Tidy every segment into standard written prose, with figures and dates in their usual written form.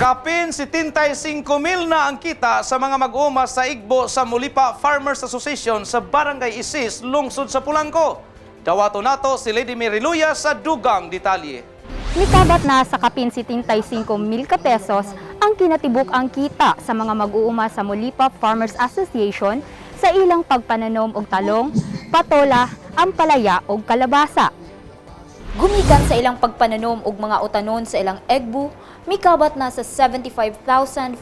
Kapin 75,000 na ang kita sa mga mag-uuma sa Igbo sa Mulipa Farmers Association sa Barangay Isis, lungsod sa Pulangco. Dawato nato si Lady Mary Luya sa dugang detalye. Mikabat na sa kapin 75,000 ka pesos ang kinatibuk ang kita sa mga mag-uuma sa Mulipa Farmers Association sa ilang pagpananom og talong, patola, ampalaya ug kalabasa. Gumikan sa ilang pagpananom og mga utanon sa ilang egbu, mikabat na sa 75,481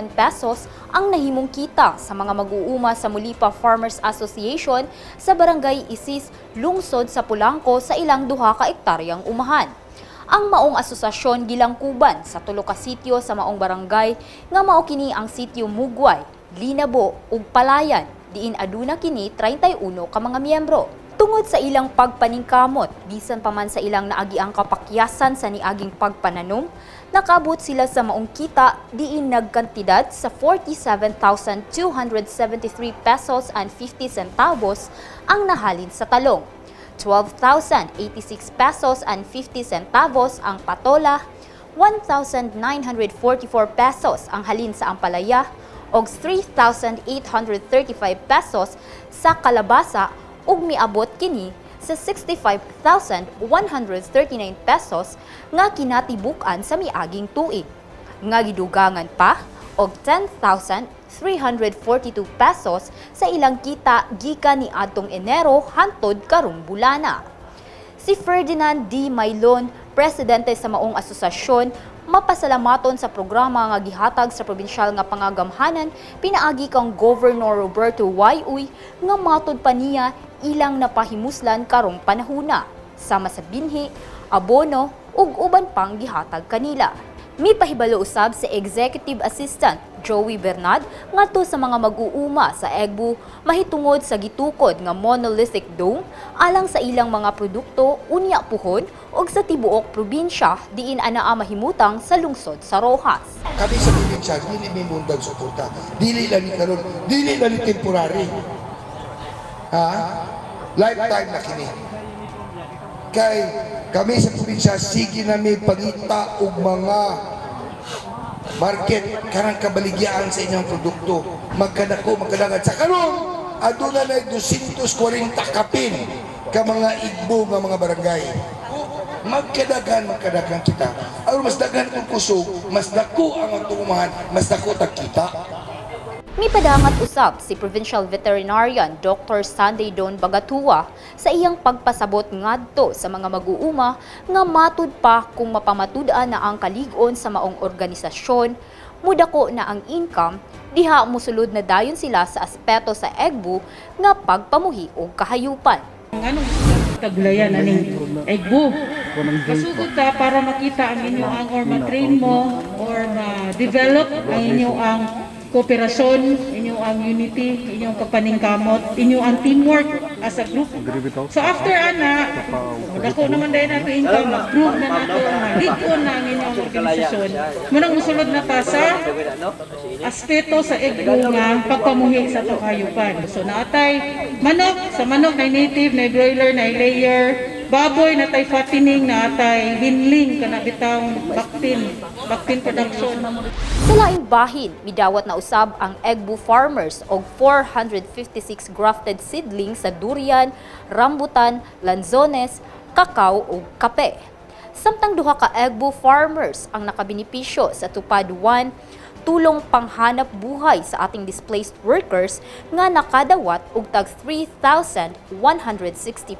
pesos ang nahimong kita sa mga mag-uuma sa Mulipa Farmers Association sa Barangay Isis, lungsod sa Pulangco sa ilang 2 ka ektaryang umahan. Ang maong asosasyon gilangkuban sa tulo ka sityo sa maong barangay nga mao kini ang sityo Mugway, Linabo ug Palayan, diin aduna kini 31 ka mga miyembro. Tungod sa ilang pagpaningkamot, bisan pa man sa ilang naagi ang kapakyasan sa niaging pagpananom, nakabot sila sa maong kita diin nagkantidad sa 47,273 pesos and 50 centavos ang nahalin sa talong, 12,086 pesos and 50 centavos ang patola, 1,944 pesos ang halin sa ampalaya, og 3,835 pesos sa kalabasa ug miabot kini sa 65,139 pesos nga kinatibukan sa miaging tuig. Nga gidugangan pa og 10,342 pesos sa ilang kita gikan ni adtong Enero hantod karong bulana. Si Ferdinand D. Maylon, presidente sa maong asosasyon, mapasalamaton sa programa nga gihatag sa probinsyal nga pangagamhanan pinaagi kang Governor Roberto Y. Uy nga matud pa niya ilang napahimuslan karong panahuna, sama sa binhi, abono ug uban pang gihatag kanila. Mipahibalo usab sa Executive Assistant Joey Bernard ngadto sa mga mag-uuma sa Egbu mahitungod sa gitukod nga monolithic dome alang sa ilang mga produkto unya puhon ug sa tibuok probinsya diin anaa mahimutang sa lungsod sa Rojas. Kami sa probinsya dili may mundag suporta. Dili lang ni karon, dili lang ni temporary. Lifetime na kini. Kay kami sa probinsya sige na may pangita og mga market karang kabaligyaan sa inyong produkto. Magkadako, magkadagan. Sa karon, aduna na 240 kapin ka mga Igbo nga mga barangay. Magkadagan kita. Aron mas dagan ang kusog, mas dako ang atong umahan, mas dako tagkita. Mipadangat usab si Provincial Veterinarian Dr. Sunday Don Bagatua sa iyang pagpasabot ngadto sa mga mag-uuma nga matud pa kung mapamatud-an na ang kalig-on sa maong organisasyon, mudako na ang income, diha musulod na dayon sila sa aspeto sa Egbu nga pagpamuhi og kahayupan. Anong taglayan aning Egbu? Kasugod ta para makita ang inyong or matrain mo or ma-develop ang inyong kooperasyon, inyong ang unity, inyong pagpaningkamot, inyong ang teamwork as a group. So after dako naman dahil nato income, mag-prove na nato, mag-ligon na ang inyong organisasyon. Munang musulod na ta sa aspeto sa Egbu nga pagpamuhi sa tukayupan. So naatay manok, sa manok na native, na broiler, na layer, baboy na tay fattening, na tay hinling, kana bitang baktin production. Sa laing bahin, midawat na usab ang Egbu farmers og 456 grafted seedlings sa durian, rambutan, lanzones, kakao ug kape. Samtang 2 ka Egbu farmers ang nakabinipisyo sa Tupad 1, tulong panghanap buhay sa ating displaced workers nga nakadawat og tag 3,160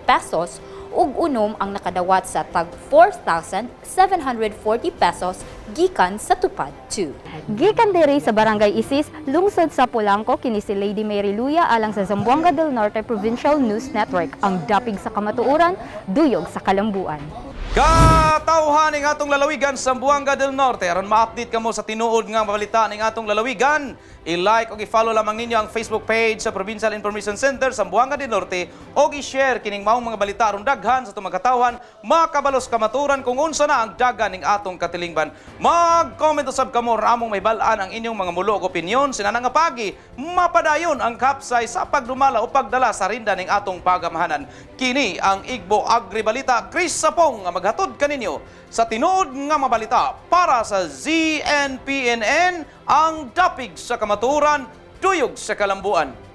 pesos ug unom ang nakadawat sa tag 4,740 pesos gikan sa Tupad 2. Gikan diri sa Barangay Isis, lungsod sa Pulangco, kini si Lady Mary Luya alang sa Zamboanga del Norte Provincial News Network, ang dapig sa kamatuoran, duyog sa kalambuan. Katauhan ng atong lalawigan sa Zamboanga del Norte. Aron ma-update kamo sa tinuod nga mabalita ng atong lalawigan, i-like o i-follow lamang ninyo ang Facebook page sa Provincial Information Center sa Zamboanga del Norte o i-share kining maong mga balita aron daghan sa itong mga katauhan, makabalos kamaturan kung unsa na ang dagan ng atong katilingban. Mag-comment usab kamo ramong may balaan ang inyong mga mulo ug opinyon sinanangapagi mapadayon ang kapsay sa pagdumala o pagdala sa rinda ning atong pagamahanan. Kini ang Igbo Agribalita. Chris Sapong nga maghatod kaninyo sa tinuod nga mabalita para sa ZNPNN, ang dapig sa kamaturan, tuyog sa kalambuan.